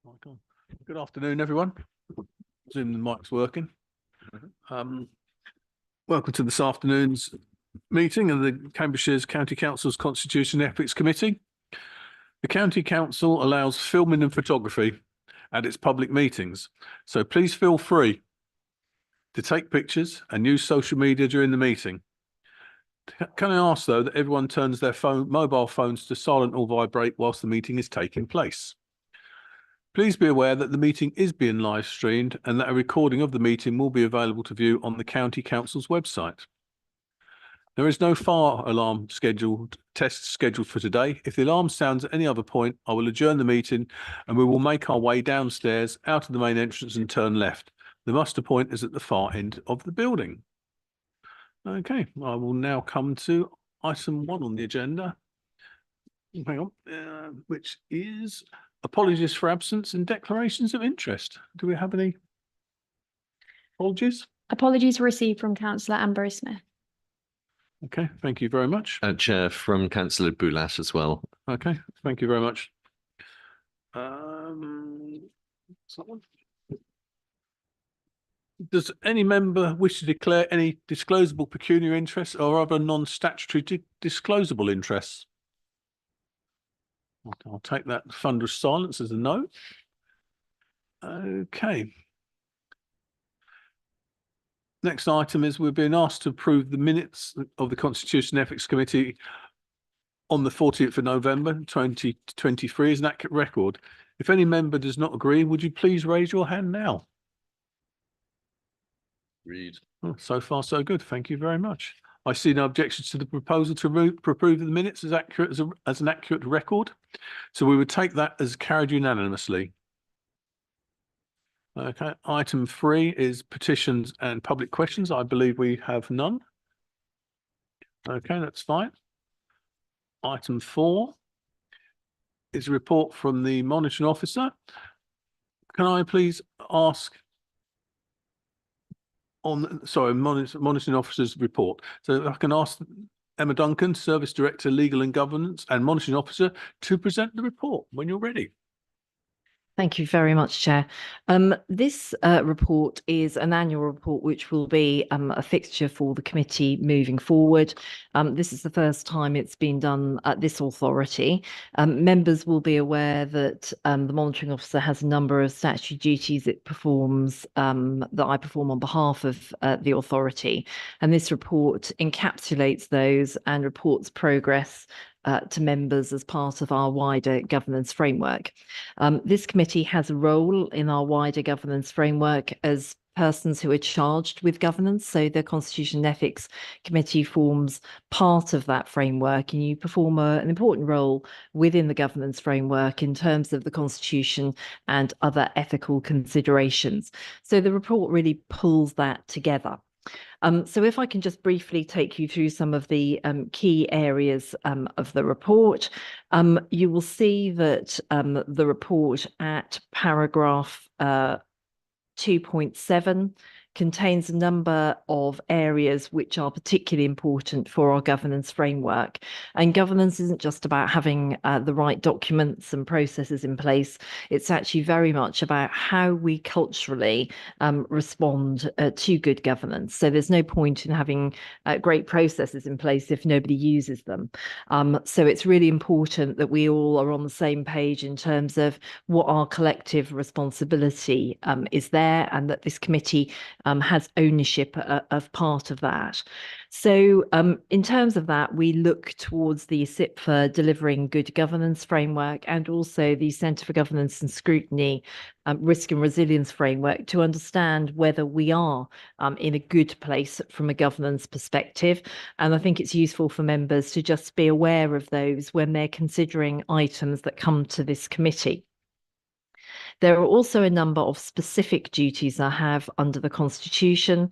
Michael. Good afternoon, everyone. Zoom the mic's working. Welcome to this afternoon's meeting of the Cambridgeshire's County Council's Constitution and Ethics Committee. The County Council allows filming and photography at its public meetings, so please feel free to take pictures and use social media during the meeting. Can I ask, though, that everyone turns their mobile phones to silent or vibrate whilst the meeting is taking place? Please be aware that the meeting is being live streamed and that a recording of the meeting will be available to view on the County Council's website. There is no fire alarm test scheduled for today. If the alarm sounds at any other point, I will adjourn the meeting and we will make our way downstairs out of the main entrance and turn left. The muster point is at the far end of the building. Okay, I will now come to item 1 on the agenda. Hang on, which is apologies for absence and declarations of interest. Do we have any apologies? Apologies received from Councillor Ambrose Smith. Okay, thank you very much. Chair, from Councillor Boulat as well. Okay, thank you very much. Does any member wish to declare any disclosable pecuniary interests or other non-statutory disclosable interests? I'll take that thunderous silence as a no. Okay. Next item is we're being asked to approve the minutes of the Constitution and Ethics Committee on the 14th of November 2023 as an accurate record. If any member does not agree, would you please raise your hand now? Read. Oh, so far, so good. Thank you very much. I see no objections to the proposal to approve the minutes as accurate as an accurate record. So we would take that as carried unanimously. Okay, item 3 is petitions and public questions. I believe we have none. Okay, that's fine. Item 4 is a report from the monitoring officer. Can I please ask on, sorry, monitoring officer's report. So I can ask Emma Duncan, Service Director, Legal and Governance and Monitoring Officer, to present the report when you're ready. Thank you very much, Chair. This report is an annual report which will be a fixture for the committee moving forward. This is the first time it's been done at this authority. Members will be aware that the monitoring officer has a number of statutory duties it performs that I perform on behalf of the authority. And this report encapsulates those and reports progress to members as part of our wider governance framework. This committee has a role in our wider governance framework as persons who are charged with governance. So the Constitution and Ethics Committee forms part of that framework, and you perform an important role within the governance framework in terms of the Constitution and other ethical considerations. So the report really pulls that together. So if I can just briefly take you through some of the key areas of the report, you will see that the report at paragraph 2.7 contains a number of areas which are particularly important for our governance framework. And governance isn't just about having the right documents and processes in place. It's actually very much about how we culturally respond to good governance. So there's no point in having great processes in place if nobody uses them. So it's really important that we all are on the same page in terms of what our collective responsibility is there, and that this committee has ownership of part of that. So in terms of that, we look towards the CIPFA Delivering Good Governance framework and also the Centre for Governance and Scrutiny Risk and Resilience framework to understand whether we are in a good place from a governance perspective. And I think it's useful for members to just be aware of those when they're considering items that come to this committee. There are also a number of specific duties I have under the Constitution.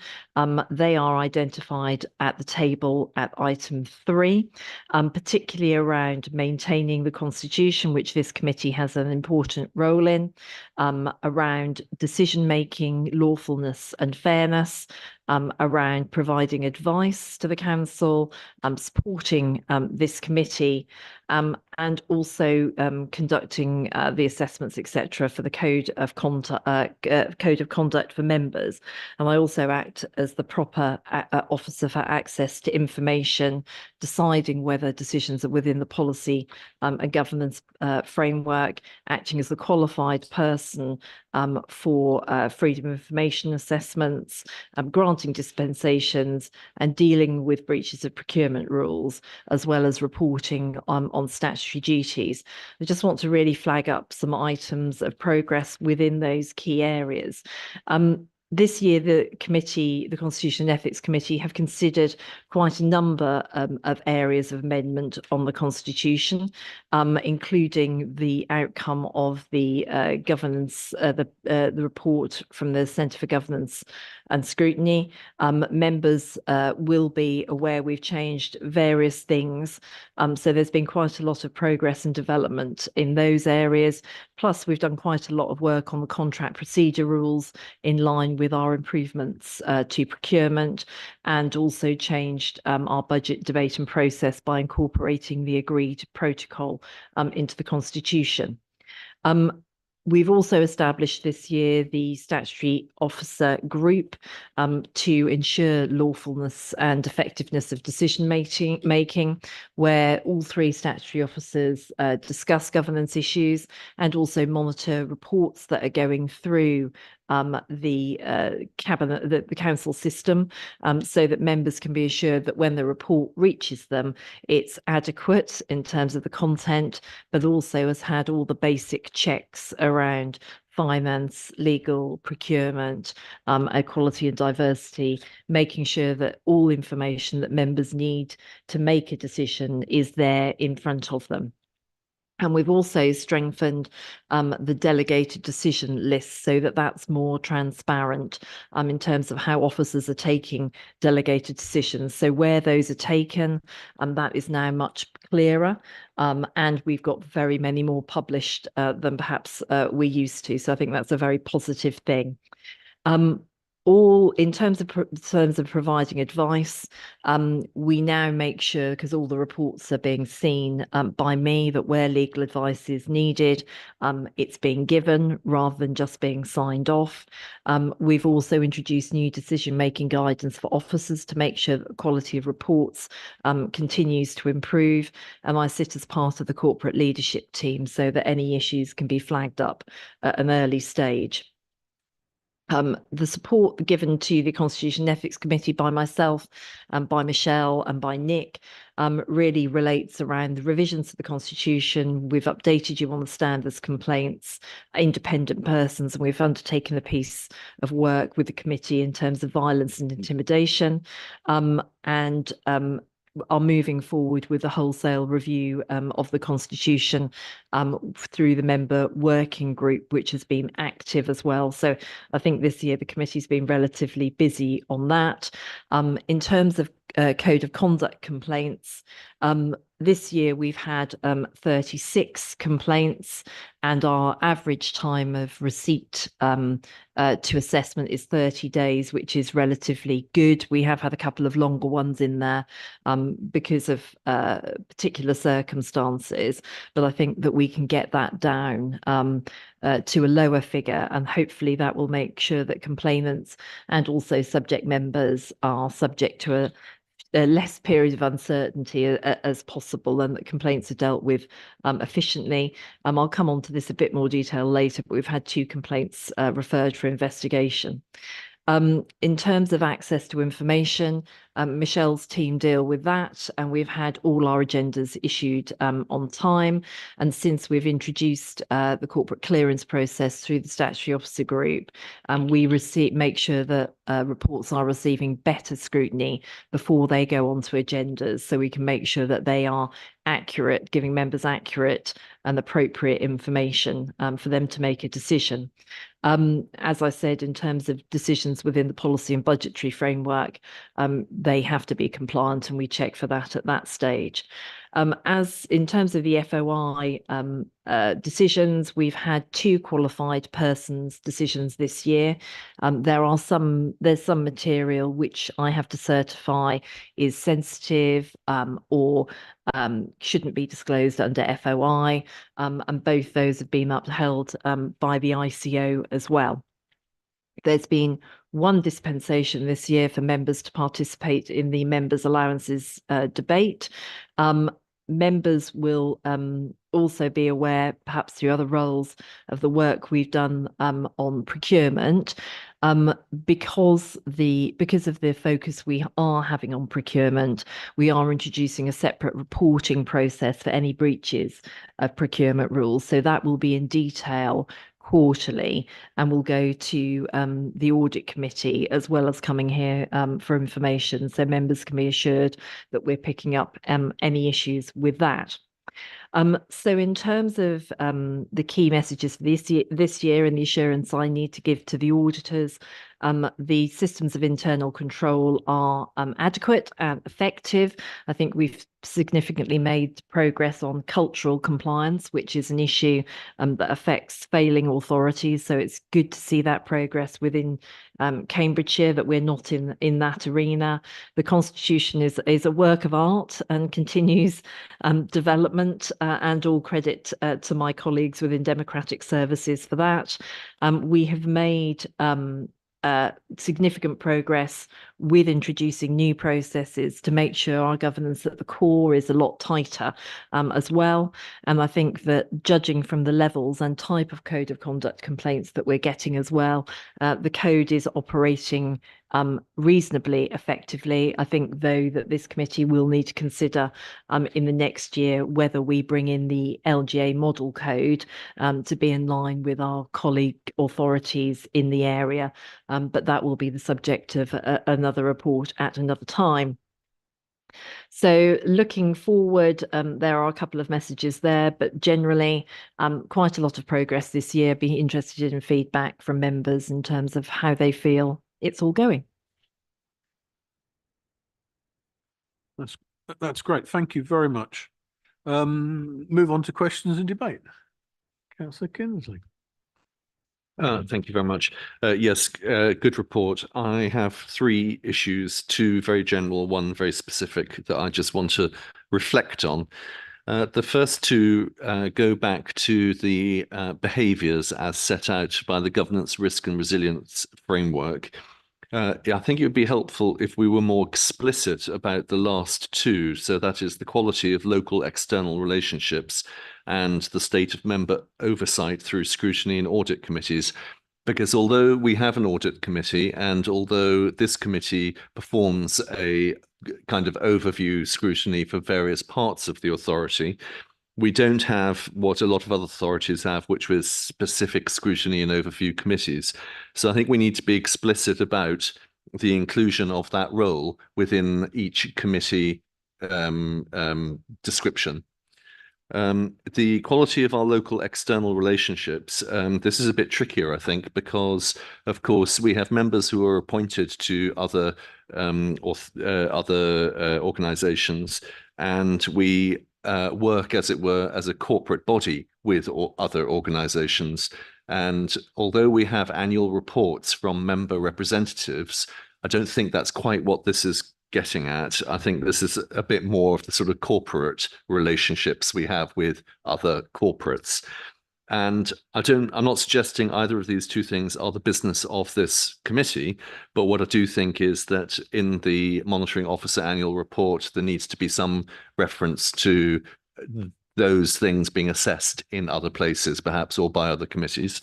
They are identified at the table at item 3, particularly around maintaining the Constitution, which this committee has an important role in, around decision-making, lawfulness and fairness, around providing advice to the council, supporting this committee, and also conducting the assessments, etc., for the code of conduct for members. And I also act as the proper officer for access to information, deciding whether decisions are within the policy and governance framework, acting as the qualified person for freedom of information assessments, granting dispensations, and dealing with breaches of procurement rules, as well as reporting on statutory duties. I just want to really flag up some items of progress within those key areas. This year, the Constitution and Ethics Committee have considered quite a number of areas of amendment on the Constitution, including the outcome of the governance, the report from the Centre for Governance and Scrutiny. Members will be aware we've changed various things. So there's been quite a lot of progress and development in those areas. Plus, we've done quite a lot of work on the contract procedure rules in line with our improvements to procurement, and also changed our budget debate and process by incorporating the agreed protocol into the Constitution. We've also established this year the statutory officer group to ensure lawfulness and effectiveness of decision making, where all three statutory officers discuss governance issues and also monitor reports that are going through the cabinet, the council system, so that members can be assured that when the report reaches them, it's adequate in terms of the content, but also has had all the basic checks around finance, legal, procurement, equality and diversity, making sure that all information that members need to make a decision is there in front of them. And we've also strengthened the delegated decision list so that that's more transparent in terms of how officers are taking delegated decisions. So where those are taken, that is now much clearer. And we've got very many more published than perhaps we used to. So I think that's a very positive thing. All in terms of providing advice, we now make sure, because all the reports are being seen by me, that where legal advice is needed, it's being given rather than just being signed off. We've also introduced new decision-making guidance for officers to make sure that the quality of reports continues to improve. And I sit as part of the corporate leadership team so that any issues can be flagged up at an early stage. The support given to the Constitution and Ethics Committee by myself and by Michelle and by Nick really relates around the revisions to the Constitution. We've updated you on the standards, complaints, independent persons, and we've undertaken a piece of work with the committee in terms of violence and intimidation, and are moving forward with the wholesale review of the Constitution through the member working group, which has been active as well. So I think this year the committee's been relatively busy on that. In terms of code of conduct complaints, this year we've had 36 complaints, and our average time of receipt to assessment is 30 days, which is relatively good. We have had a couple of longer ones in there because of particular circumstances, but I think that we can get that down to a lower figure, and hopefully that will make sure that complainants and also subject members are subject to a less period of uncertainty as possible, and that complaints are dealt with efficiently. I'll come on to this a bit more detail later, but we've had 2 complaints referred for investigation. In terms of access to information, Michelle's team deal with that, and we've had all our agendas issued on time. And since we've introduced the corporate clearance process through the statutory officer group, we make sure that reports are receiving better scrutiny before they go onto agendas, so we can make sure that they are accurate, giving members accurate and appropriate information for them to make a decision. As I said, in terms of decisions within the policy and budgetary framework, they have to be compliant, and we check for that at that stage. As in terms of the FOI decisions, we've had 2 qualified persons decisions this year. There's some material which I have to certify is sensitive or shouldn't be disclosed under FOI, and both those have been upheld by the ICO as well. There's been 1 dispensation this year for members to participate in the members' allowances debate. Members will also be aware, perhaps through other roles, of the work we've done on procurement. Because of the focus we are having on procurement, we are introducing a separate reporting process for any breaches of procurement rules. So that will be in detail quarterly, and will go to the audit committee as well as coming here for information, so members can be assured that we're picking up any issues with that. So in terms of the key messages for this year and the assurance I need to give to the auditors, the systems of internal control are adequate and effective. I think we've significantly made progress on cultural compliance, which is an issue that affects failing authorities. So it's good to see that progress within Cambridgeshire, that we're not in that arena. The Constitution is a work of art and continues development, and all credit to my colleagues within Democratic Services for that. We have made significant progress with introducing new processes to make sure our governance at the core is a lot tighter as well. And I think that judging from the levels and type of code of conduct complaints that we're getting as well, the code is operating reasonably effectively. I think, though, that this committee will need to consider in the next year whether we bring in the LGA model code to be in line with our colleague authorities in the area. But that will be the subject of another report at another time. So looking forward, there are a couple of messages there, but generally quite a lot of progress this year. Be interested in feedback from members in terms of how they feel it's all going. That's great. Thank you very much. Move on to questions and debate. Councillor Kinsley. Thank you very much. Yes, good report. I have 3 issues, 2 very general, 1 very specific that I just want to reflect on. The first 2 go back to the behaviours as set out by the Governance, Risk and Resilience Framework. I think it would be helpful if we were more explicit about the last 2. So that is the quality of local external relationships and the state of member oversight through scrutiny and audit committees. Because although we have an audit committee, and although this committee performs a kind of overview scrutiny for various parts of the authority, we don't have what a lot of other authorities have, which was specific scrutiny and overview committees. So I think we need to be explicit about the inclusion of that role within each committee description. The quality of our local external relationships, this is a bit trickier, I think, because, of course, we have members who are appointed to other organisations, and we work, as it were, as a corporate body with other organisations. And although we have annual reports from member representatives, I don't think that's quite what this is getting at. I think this is a bit more of the sort of corporate relationships we have with other corporates. And I'm not suggesting either of these 2 things are the business of this committee, but what I do think is that in the monitoring officer annual report, there needs to be some reference to those things being assessed in other places, perhaps, or by other committees.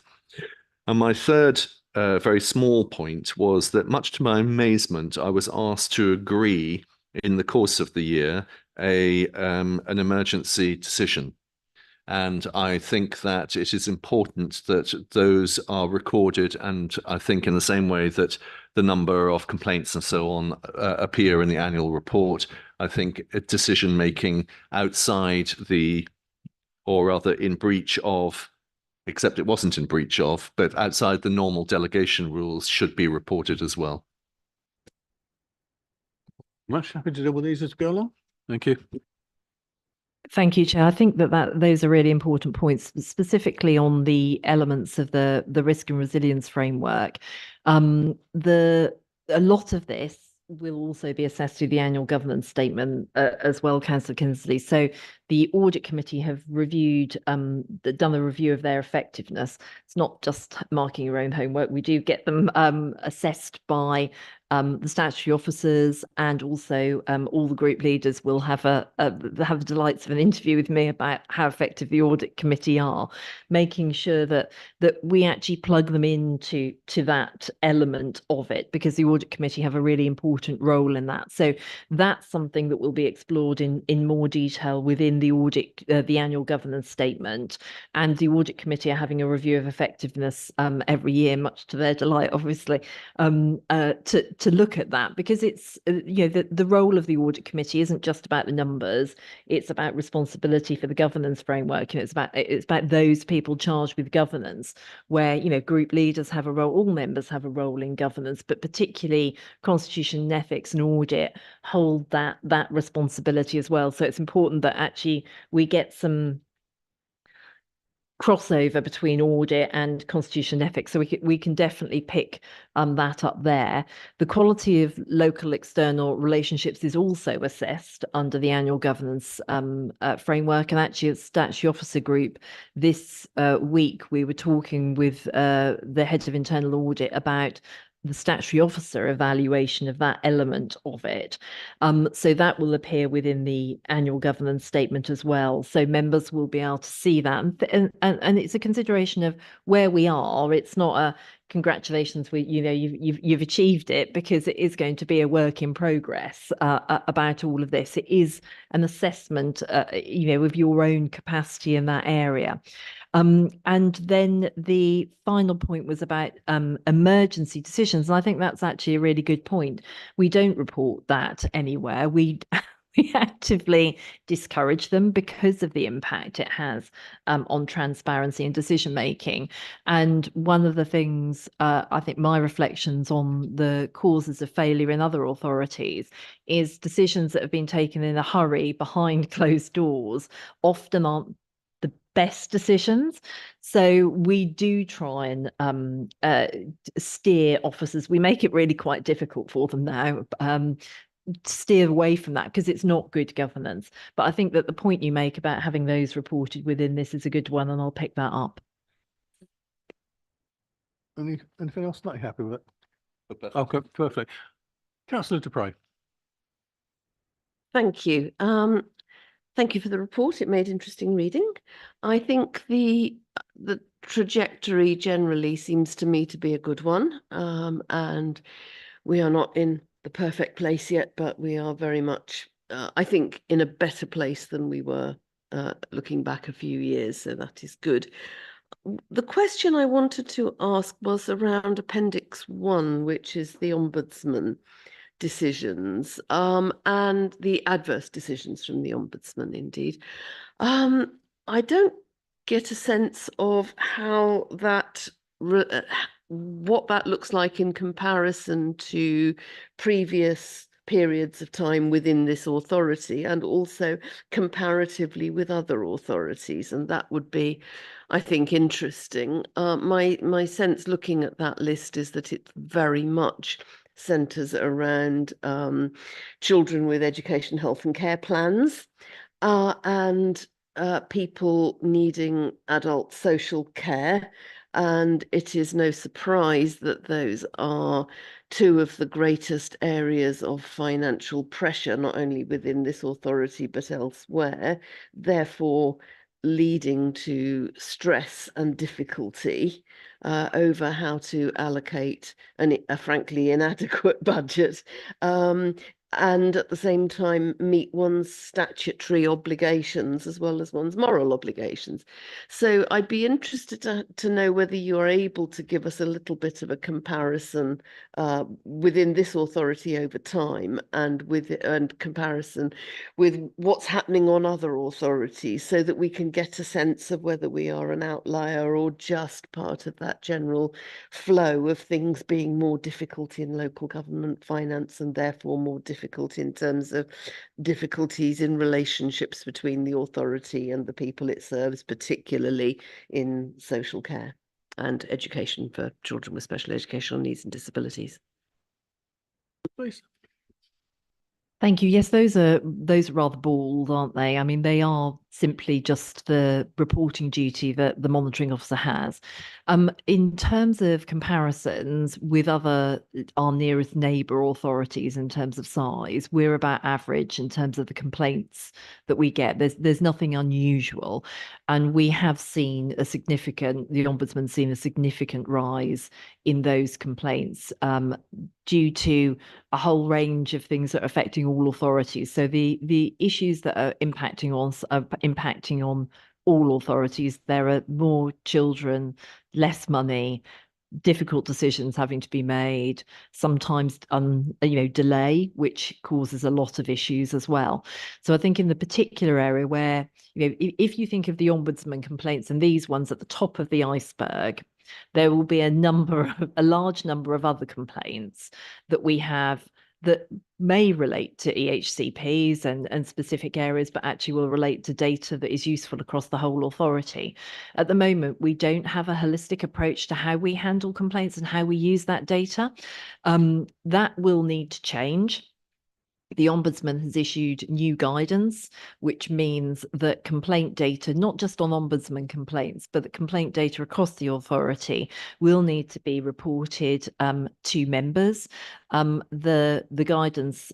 And my third very small point was that, much to my amazement, I was asked to agree in the course of the year an emergency decision. And I think that it is important that those are recorded, and I think in the same way that the number of complaints and so on appear in the annual report, I think decision making outside or rather in breach of, except it wasn't in breach of, but outside the normal delegation rules should be reported as well. Much happy to deal with these as we go along. Thank you. Thank you, Chair. I think that those are really important points, specifically on the elements of the risk and resilience framework. A lot of this will also be assessed through the annual governance statement as well, Councillor Kinsley. So the audit committee have reviewed, done a review of their effectiveness. It's not just marking your own homework. We do get them assessed by the statutory officers, and also all the group leaders will have the delights of an interview with me about how effective the audit committee are, making sure that we actually plug them into that element of it, because the audit committee have a really important role in that. So that's something that will be explored in more detail within the audit, the annual governance statement. And the audit committee are having a review of effectiveness every year, much to their delight, obviously, to look at that, because it's the role of the audit committee isn't just about the numbers. It's about responsibility for the governance framework, and it's about those people charged with governance, where group leaders have a role, all members have a role in governance, but particularly constitution, ethics and audit hold that responsibility as well. So it's important that actually we get some crossover between audit and constitution and ethics, so we can definitely pick that up there. The quality of local external relationships is also assessed under the annual governance framework, and actually at Statutory Officer Group this week we were talking with the heads of internal audit about the statutory officer evaluation of that element of it. So that will appear within the annual governance statement as well. So members will be able to see that. And it's a consideration of where we are. It's not a congratulations, you've achieved it, because it is going to be a work in progress about all of this. It is an assessment, of your own capacity in that area. And then the final point was about emergency decisions. And I think that's actually a really good point. We don't report that anywhere. We actively discourage them because of the impact it has on transparency and decision making. And one of the things, I think my reflections on the causes of failure in other authorities is decisions that have been taken in a hurry behind closed doors often aren't the best decisions. So we do try and steer officers. We make it really quite difficult for them now. Steer away from that, because it's not good governance. But I think that the point you make about having those reported within this is a good one, and I'll pick that up. Anything else? Not happy with it? Okay, perfect. Councillor du Preez. Thank you. Thank you for the report. It made interesting reading. I think the trajectory generally seems to me to be a good one, and we are not in the perfect place yet, but we are very much, I think, in a better place than we were looking back a few years, so that is good. The question I wanted to ask was around Appendix 1, which is the Ombudsman decisions and the adverse decisions from the Ombudsman, indeed. I don't get a sense of how that what that looks like in comparison to previous periods of time within this authority, and also comparatively with other authorities, and that would be, I think, interesting. My sense looking at that list is that it very much centres around children with education, health and care plans, and people needing adult social care. And it is no surprise that those are two of the greatest areas of financial pressure, not only within this authority, but elsewhere, therefore leading to stress and difficulty over how to allocate a frankly inadequate budget, and at the same time meet one's statutory obligations as well as one's moral obligations. So I'd be interested to know whether you are able to give us a little bit of a comparison within this authority over time, and comparison with what's happening on other authorities, so that we can get a sense of whether we are an outlier or just part of that general flow of things being more difficult in local government finance, and therefore more difficult difficult in terms of difficulties in relationships between the authority and the people it serves, particularly in social care and education for children with special educational needs and disabilities. Please. Thank you. Yes, those are rather bald, aren't they? I mean, they are simply just the reporting duty that the monitoring officer has. In terms of comparisons with our nearest neighbour authorities in terms of size, we're about average in terms of the complaints that we get. There's nothing unusual, and we have seen the Ombudsman's seen a significant rise in those complaints due to a whole range of things that are affecting all authorities. So the issues that are impacting on all authorities, there are more children, less money, difficult decisions having to be made, sometimes delay, which causes a lot of issues as well. So I think in the particular area where, if you think of the Ombudsman complaints and these ones at the top of the iceberg, there will be a large number of other complaints that we have that may relate to EHCPs and specific areas, but actually will relate to data that is useful across the whole authority. At the moment, we don't have a holistic approach to how we handle complaints and how we use that data. That will need to change. The Ombudsman has issued new guidance, which means that complaint data, not just on Ombudsman complaints, but the complaint data across the authority will need to be reported to members. The guidance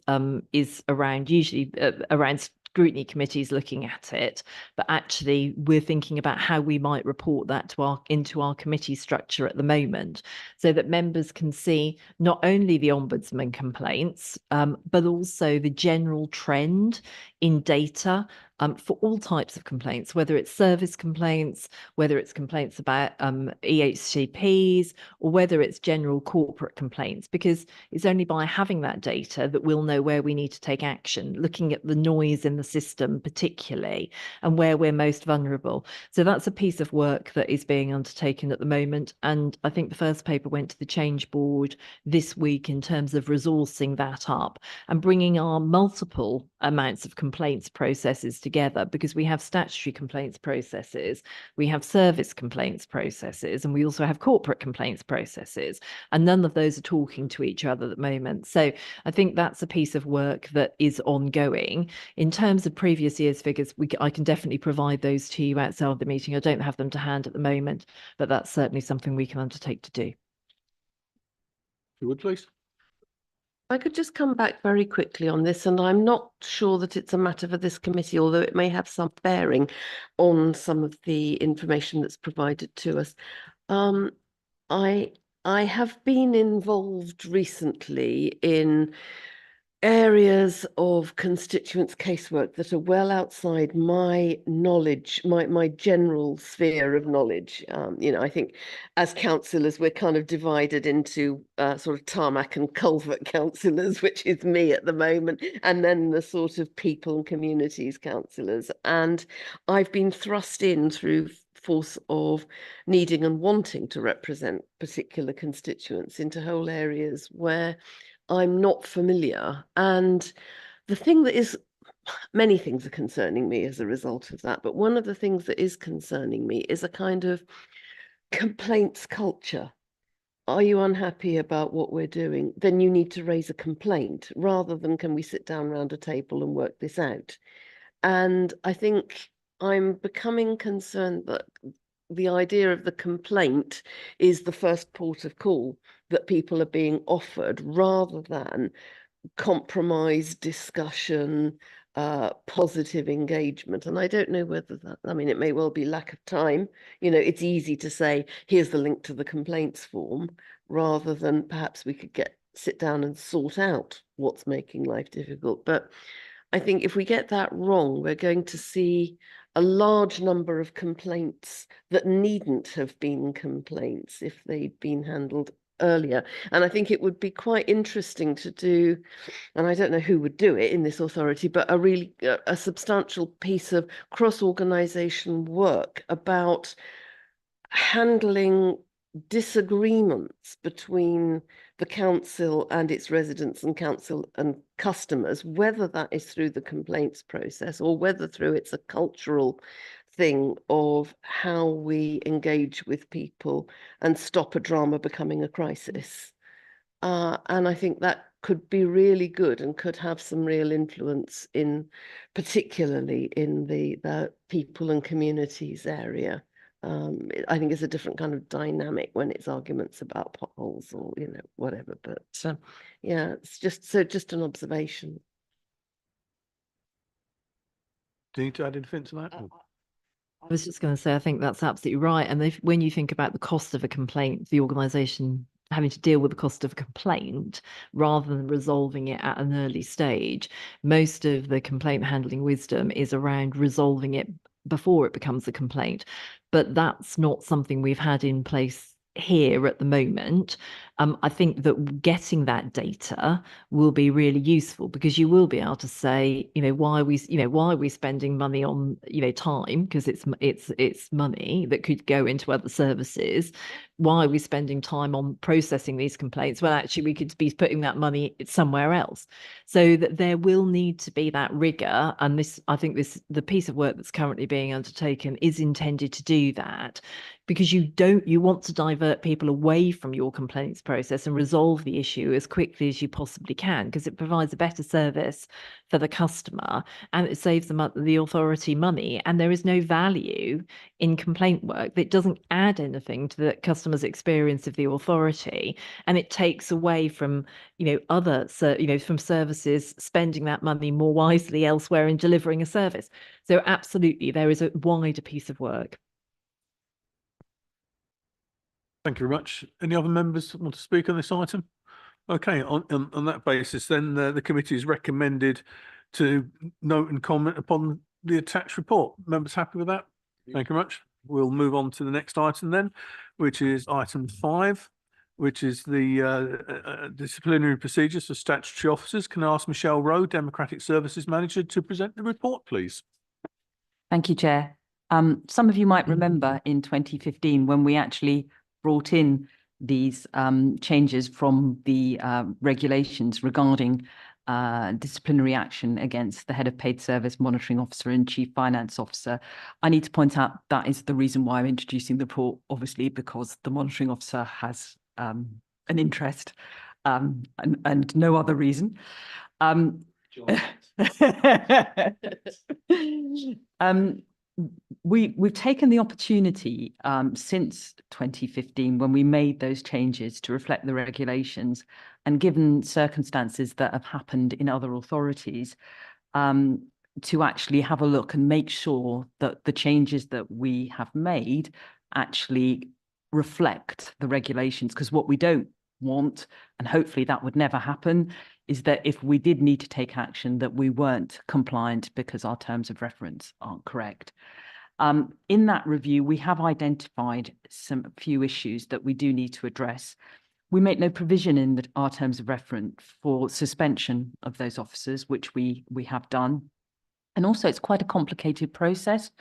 is usually around scrutiny committees looking at it, but actually we're thinking about how we might report that into our committee structure at the moment, so that members can see not only the Ombudsman complaints, but also the general trend in data for all types of complaints, whether it's service complaints, whether it's complaints about EHCPs, or whether it's general corporate complaints, because it's only by having that data that we'll know where we need to take action, looking at the noise in the system particularly, and where we're most vulnerable. So that's a piece of work that is being undertaken at the moment. And I think the first paper went to the Change Board this week in terms of resourcing that up and bringing our multiple amounts of complaints processes together, because we have statutory complaints processes, we have service complaints processes, and we also have corporate complaints processes, and none of those are talking to each other at the moment. So I think that's a piece of work that is ongoing. In terms of previous year's figures, I can definitely provide those to you outside of the meeting. I don't have them to hand at the moment, but that's certainly something we can undertake to do. If you would, please. I could just come back very quickly on this, and I'm not sure that it's a matter for this committee, although it may have some bearing on some of the information that's provided to us. I have been involved recently in areas of constituents casework that are well outside my knowledge, my general sphere of knowledge. I think as councillors, we're kind of divided into sort of tarmac and culvert councillors, which is me at the moment, and then the sort of people and communities councillors. And I've been thrust in through force of needing and wanting to represent particular constituents into whole areas where I'm not familiar. And the thing that is, many things are concerning me as a result of that, but one of the things that is concerning me is a kind of complaints culture. Are you unhappy about what we're doing? Then you need to raise a complaint, rather than can we sit down around a table and work this out? And I think I'm becoming concerned that the idea of the complaint is the first port of call that people are being offered, rather than compromise, discussion, positive engagement. And I don't know whether that, I mean, it may well be lack of time. It's easy to say, here's the link to the complaints form, rather than perhaps we could sit down and sort out what's making life difficult. But I think if we get that wrong, we're going to see a large number of complaints that needn't have been complaints if they'd been handled earlier. And I think it would be quite interesting to do, and I don't know who would do it in this authority, but a substantial piece of cross-organisation work about handling disagreements between the council and its residents and council and customers, whether that is through the complaints process or whether through it's a cultural thing of how we engage with people and stop a drama becoming a crisis. And I think that could be really good and could have some real influence in, particularly in the people and communities area. I think it's a different kind of dynamic when it's arguments about potholes or, you know, whatever. But yeah, it's just an observation. Do you need to add anything to that? I was just going to say, I think that's absolutely right. And when you think about the cost of a complaint, the organisation having to deal with the cost of a complaint rather than resolving it at an early stage, most of the complaint handling wisdom is around resolving it before it becomes a complaint. But that's not something we've had in place here at the moment. I think that getting that data will be really useful, because you will be able to say, why are we spending money on, time, because it's money that could go into other services. Why are we spending time on processing these complaints? Well, actually, we could be putting that money somewhere else. So that there will need to be that rigor. And the piece of work that's currently being undertaken is intended to do that, because you want to divert people away from your complaints process and resolve the issue as quickly as you possibly can, because it provides a better service for the customer and it saves the authority money. And there is no value in complaint work that doesn't add anything to the customer's experience of the authority, and it takes away from from services spending that money more wisely elsewhere in delivering a service. So absolutely, there is a wider piece of work. Thank you very much. Any other members want to speak on this item? Okay, on that basis, then the committee is recommended to note and comment upon the attached report. Members happy with that? Thank you very much. We'll move on to the next item then, which is item 5, which is the disciplinary procedures for statutory officers. Can I ask Michelle Rowe, Democratic Services Manager, to present the report, please? Thank you, Chair. Some of you might remember in 2015 when we actually brought in these changes from the regulations regarding disciplinary action against the head of paid service monitoring officer and chief finance officer. I need to point out that is the reason why I'm introducing the report, obviously, because the monitoring officer has an interest and no other reason. We've taken the opportunity since 2015, when we made those changes to reflect the regulations, and given circumstances that have happened in other authorities, to actually have a look and make sure that the changes that we have made actually reflect the regulations. Because what we don't want, and hopefully that would never happen, is that if we did need to take action, that we weren't compliant because our terms of reference aren't correct. In that review, we have identified some few issues that we do need to address. We make no provision in our terms of reference for suspension of those officers, which we have done. And also, it's quite a complicated process.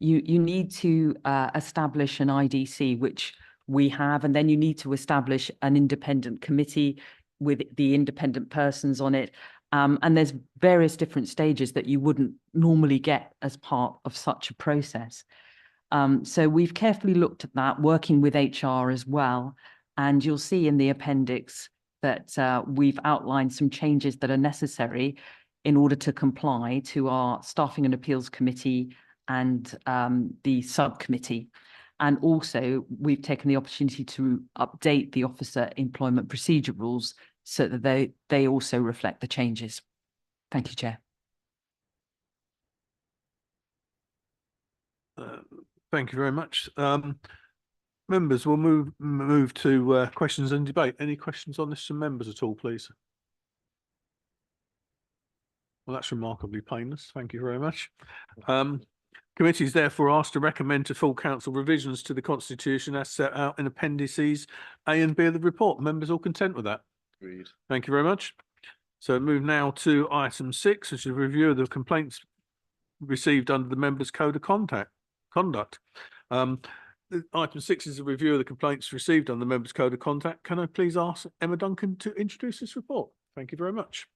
You need to establish an IDC, which we have, and then you need to establish an independent committee with the independent persons on it. And there's various different stages that you wouldn't normally get as part of such a process. So we've carefully looked at that, working with HR as well. And you'll see in the appendix that we've outlined some changes that are necessary in order to comply to our Staffing and Appeals Committee and the subcommittee. And also, we've taken the opportunity to update the officer employment procedure rules so that they also reflect the changes. Thank you, Chair. Thank you very much. Members, we'll move to questions and debate. Any questions on this from members at all, please? Well, that's remarkably painless. Thank you very much. Committee is therefore asked to recommend to full council revisions to the Constitution as set out in appendices A and B of the report. Members all content with that? Agreed. Thank you very much. So move now to item 6, which is a review of the complaints received under the members' code of conduct. Item 6 is a review of the complaints received on the members' code of conduct. Can I please ask Emma Duncan to introduce this report? Thank you very much.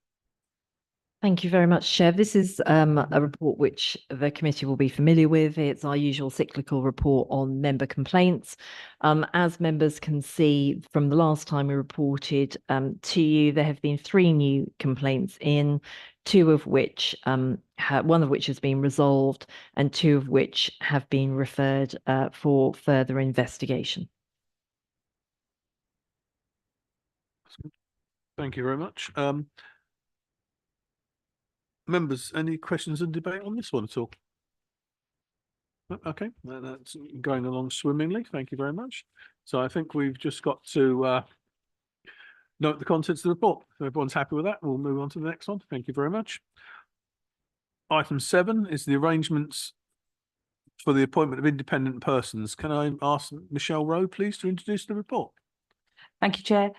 Thank you very much, Chair. This is a report which the committee will be familiar with. It's our usual cyclical report on member complaints. As members can see from the last time we reported to you, there have been 3 new complaints in, 2 of which, one of which has been resolved and 2 of which have been referred for further investigation. Thank you very much. Members, any questions and debate on this one at all? No? Okay, that's going along swimmingly. Thank you very much. So I think we've just got to note the contents of the report. If everyone's happy with that, we'll move on to the next one. Thank you very much. Item 7 is the arrangements for the appointment of independent persons. Can I ask Michelle Rowe, please, to introduce the report? Thank you, Chair.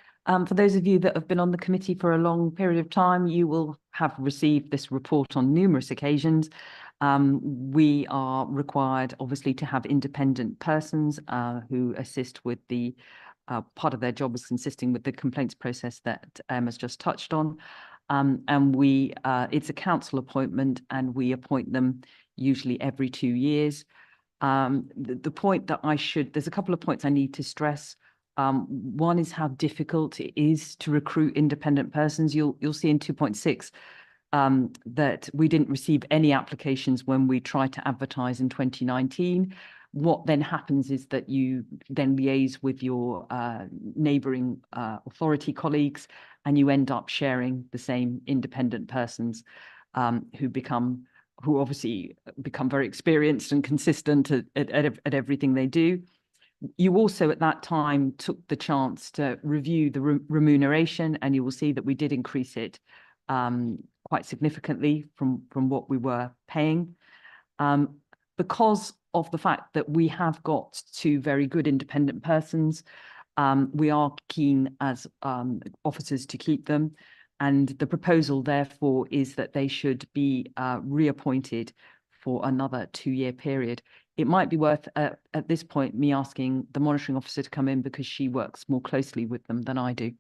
For those of you that have been on the committee for a long period of time, you will have received this report on numerous occasions. We are required, obviously, to have independent persons who assist with the part of their job is consisting with the complaints process that Emma's just touched on. And it's a council appointment, and we appoint them usually every 2 years. The point that there's a couple of points I need to stress. One is how difficult it is to recruit independent persons. You'll see in 2.6 that we didn't receive any applications when we tried to advertise in 2019. What then happens is that you then liaise with your neighbouring authority colleagues, and you end up sharing the same independent persons who obviously become very experienced and consistent at everything they do. You also at that time took the chance to review the remuneration, and you will see that we did increase it quite significantly from what we were paying. Because of the fact that we have got 2 very good independent persons, we are keen as officers to keep them. And the proposal, therefore, is that they should be reappointed for another 2-year period. It might be worth, at this point, me asking the monitoring officer to come in because she works more closely with them than I do.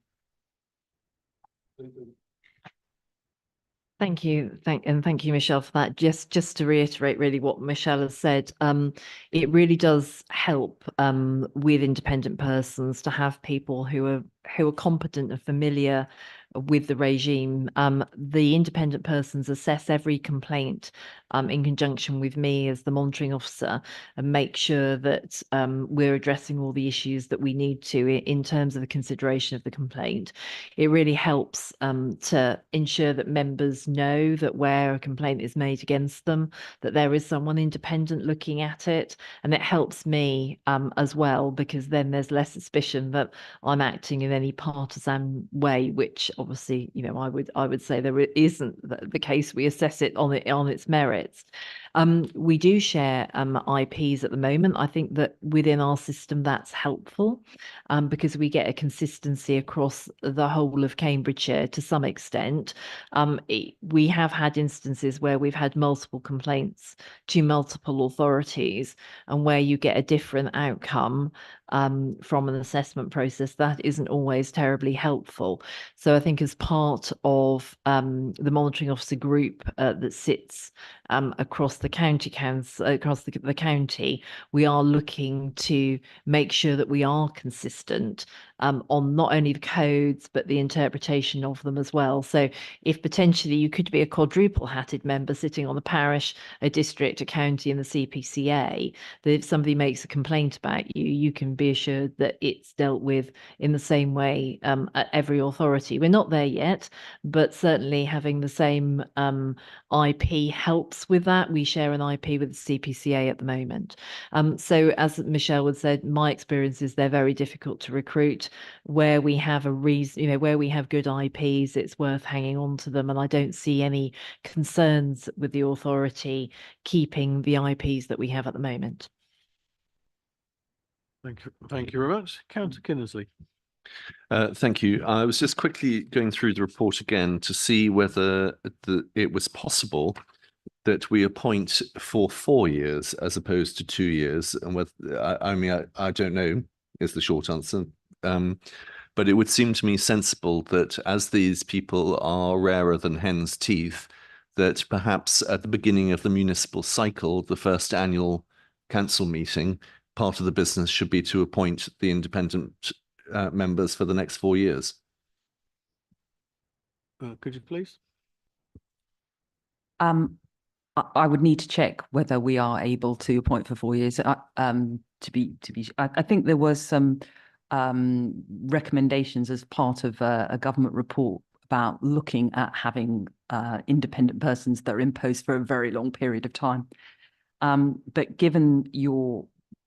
Thank you. Thank you, Michelle, for that. Just to reiterate really what Michelle has said, it really does help with independent persons to have people who are competent and familiar with the regime. The independent persons assess every complaint in conjunction with me as the monitoring officer and make sure that we're addressing all the issues that we need to in terms of the consideration of the complaint. It really helps to ensure that members know that where a complaint is made against them, that there is someone independent looking at it. And it helps me as well, because then there's less suspicion that I'm acting in any partisan way, which obviously, you know, I would say there isn't the case. We assess it on its merits. We do share IPs at the moment. I think that within our system that's helpful because we get a consistency across the whole of Cambridgeshire to some extent. We have had instances where we've had multiple complaints to multiple authorities, and where you get a different outcome from an assessment process, that isn't always terribly helpful. So I think as part of the monitoring officer group that sits across the county across the county, we are looking to make sure that we are consistent on not only the codes but the interpretation of them as well. So if potentially you could be a quadruple-hatted member sitting on the parish, a district, a county, and the CPCA, that if somebody makes a complaint about you, you can be assured that it's dealt with in the same way at every authority. We're not there yet, but certainly having the same IP helps with that. We share an IP with the CPCA at the moment. So as Michelle would said, my experience is they're very difficult to recruit. Where we have a reason, you know, where we have good IPs, it's worth hanging on to them. And I don't see any concerns with the authority keeping the IPs that we have at the moment. Thank you very much. Councillor Kinnersley. Thank you. I was just quickly going through the report again to see whether it was possible that we appoint for 4 years as opposed to 2 years. And with, I don't know is the short answer. But it would seem to me sensible that as these people are rarer than hen's teeth, that perhaps at the beginning of the municipal cycle, the first annual council meeting, part of the business should be to appoint the independent members for the next 4 years. Could you please? I would need to check whether we are able to appoint for 4 years. I think there was some recommendations as part of a government report about looking at having independent persons that are in post for a very long period of time. But given your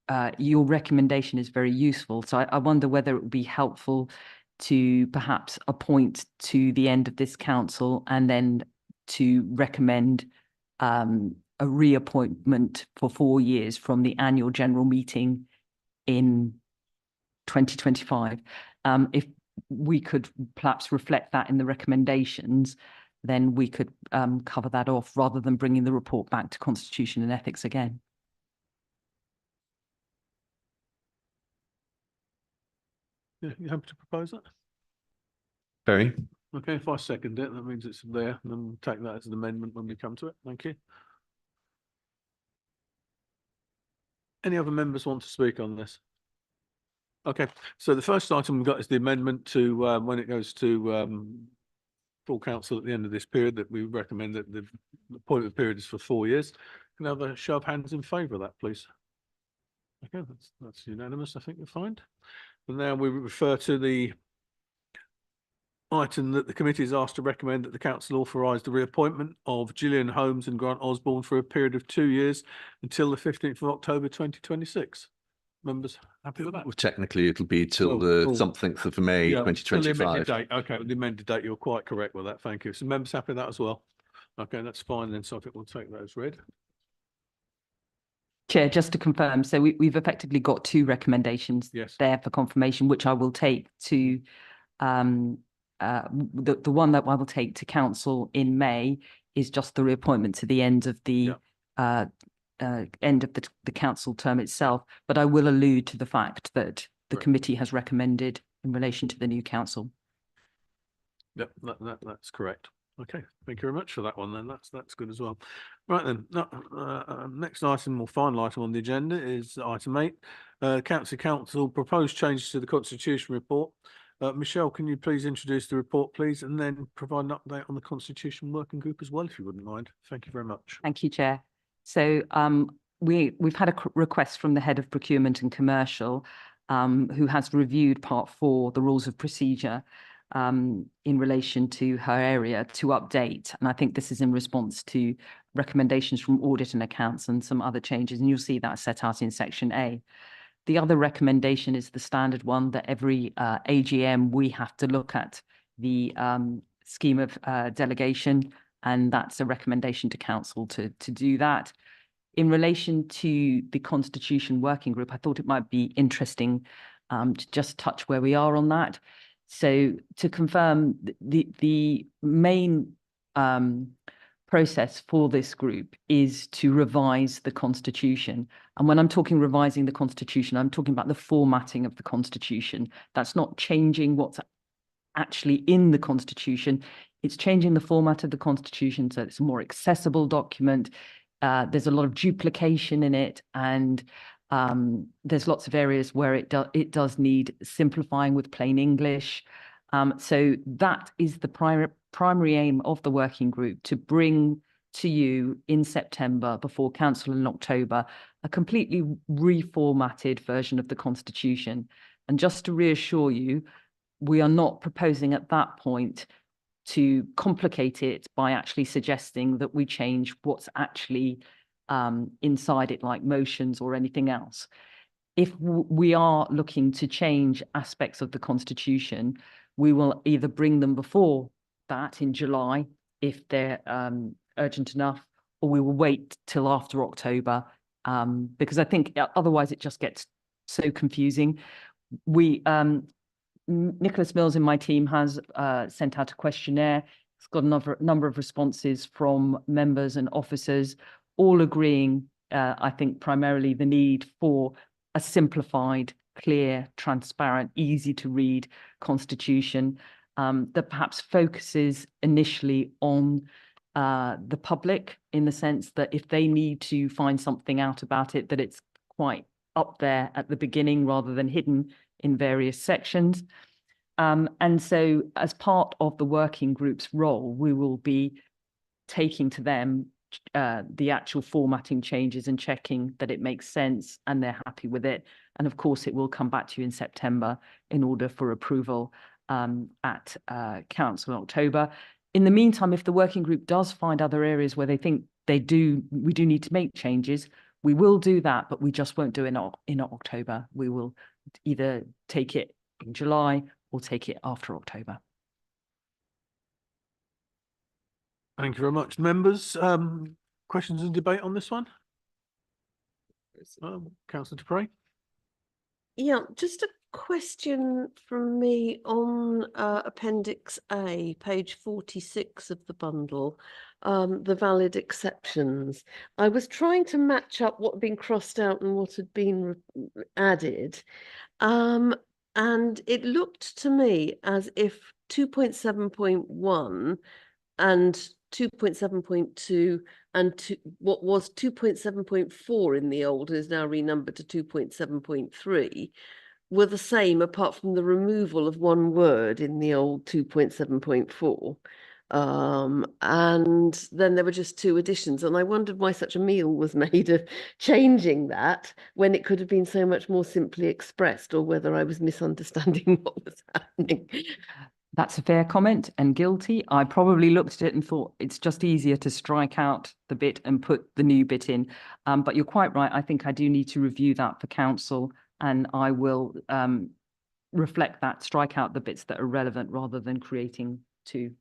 recommendation is very useful, so I wonder whether it would be helpful to perhaps appoint to the end of this council and then to recommend a reappointment for 4 years from the annual general meeting in 2025. If we could perhaps reflect that in the recommendations, then we could cover that off rather than bringing the report back to Constitution and Ethics again. Yeah, you happy to propose that? Barry? Okay, if I second it, that means it's there, and then we'll take that as an amendment when we come to it. Thank you. Any other members want to speak on this? Okay, so the first item we've got is the amendment to when it goes to full council at the end of this period, that we recommend that the appointment period is for 4 years. Can I have a show of hands in favour of that, please? Okay, that's unanimous, I think you'll find. And now we refer to the item that the committee is asked to recommend that the council authorise the reappointment of Gillian Holmes and Grant Osborne for a period of 2 years until the 15th of October 2026. Members happy with that? Well, technically, it'll be till Oh, the cool. something of May Yeah, till the 2025. amended date. Okay, with the amended date, you're quite correct with that. Thank you. So members happy with that as well? Okay, that's fine then. So I think we'll take that as read. Chair, just to confirm, so we've effectively got 2 recommendations Yes. there for confirmation, which I will take to the one that I will take to council in May is just the reappointment to the end of the the council term itself. But I will allude to the fact that the Right. committee has recommended in relation to the new council. Yep, that's correct. Okay, thank you very much for that one then. That's good as well. Right then, next item or final item on the agenda is item 8. Council proposed changes to the Constitution report. Michelle, can you please introduce the report, please, and then provide an update on the Constitution Working Group as well, if you wouldn't mind. Thank you very much. Thank you, Chair. So we've had a request from the Head of Procurement and Commercial, who has reviewed Part 4, the Rules of Procedure, in relation to her area to update. And I think this is in response to recommendations from Audit and Accounts and some other changes. And you'll see that set out in Section A. The other recommendation is the standard one that every AGM we have to look at the scheme of delegation, and that's a recommendation to council to do that. In relation to the Constitution Working Group, I thought it might be interesting to just touch where we are on that. So to confirm, the main process for this group is to revise the Constitution. And when I'm talking revising the Constitution, I'm talking about the formatting of the Constitution. That's not changing what's actually in the Constitution. It's changing the format of the Constitution so it's a more accessible document. There's a lot of duplication in it, and there's lots of areas where it does need simplifying with plain English. So that is the primary aim of the working group, to bring to you in September, before council in October, a completely reformatted version of the Constitution. And just to reassure you, we are not proposing at that point to complicate it by actually suggesting that we change what's actually inside it, like motions or anything else. If we are looking to change aspects of the Constitution, we will either bring them before that in July, if they're urgent enough, or we will wait till after October, because I think otherwise it just gets so confusing. Nicholas Mills in my team has sent out a questionnaire It's got a number of responses from members and officers, all agreeing, I think, primarily the need for a simplified, clear, transparent, easy to read constitution that perhaps focuses initially on the public, in the sense that if they need to find something out about it, that it's quite up there at the beginning rather than hidden in various sections. And so as part of the working group's role, we will be taking to them the actual formatting changes and checking that it makes sense and they're happy with it. And of course, it will come back to you in September in order for approval at Council in October. In the meantime, if the working group does find other areas where they think we do need to make changes, we will do that, but we just won't do it in October. We will either take it in July or take it after October. Thank you very much. Members, questions and debate on this one? Councillor Dupre? Yeah, just a question from me on Appendix A, page 46 of the bundle, the valid exceptions. I was trying to match up what had been crossed out and what had been added. And it looked to me as if 2.7.1 and 2.7.2 and what was 2.7.4 in the old is now renumbered to 2.7.3 were the same, apart from the removal of one word in the old 2.7.4. And then there were just two additions, and I wondered why such a meal was made of changing that when it could have been so much more simply expressed, or whether I was misunderstanding what was happening. That's a fair comment and guilty. I probably looked at it and thought it's just easier to strike out the bit and put the new bit in. But you're quite right. I think I do need to review that for council, and I will reflect that, strike out the bits that are relevant rather than creating two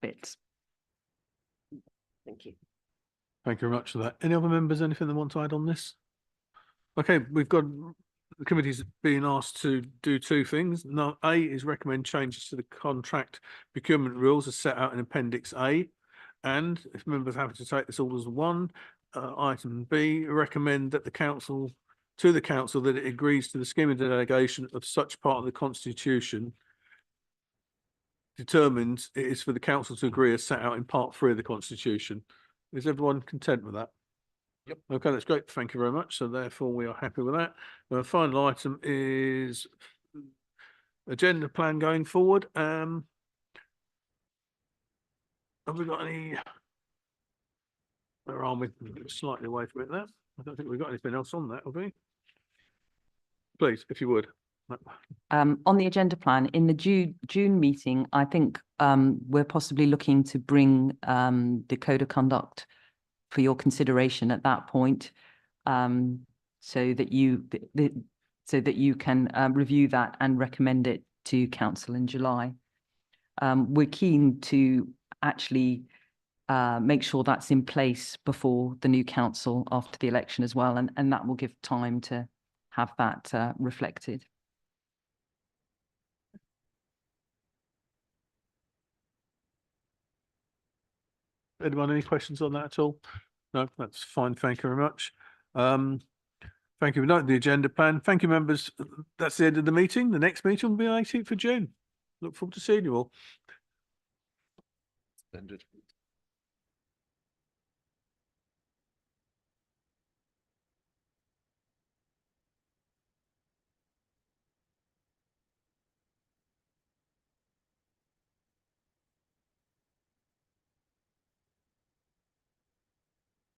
bits. Thank you. Thank you very much for that. Any other members, anything they want to add on this? Okay, we've got the committee's being asked to do two things. Now, A is recommend changes to the contract procurement rules as set out in Appendix A. And if members are happy to take this all as one, item B, recommend that the council that it agrees to the scheme of delegation of such part of the constitution determines it is for the council to agree as set out in Part 3 of the constitution. Is everyone content with that? Yep. Okay, that's great. Thank you very much. So therefore we are happy with that. The final item is agenda plan going forward. Have we got any? Where are we? Slightly away from it now. I don't think we've got anything else on that, have we? Please, if you would. On the agenda plan, in the June meeting, I think we're possibly looking to bring the code of conduct for your consideration at that point, so that you can review that and recommend it to council in July. We're keen to actually make sure that's in place before the new council after the election as well, and that will give time to have that reflected. Anyone, any questions on that at all? No, that's fine. Thank you very much. Thank you for noting the agenda plan. Thank you, members. That's the end of the meeting. The next meeting will be on 18th of June. Look forward to seeing you all. Splendid.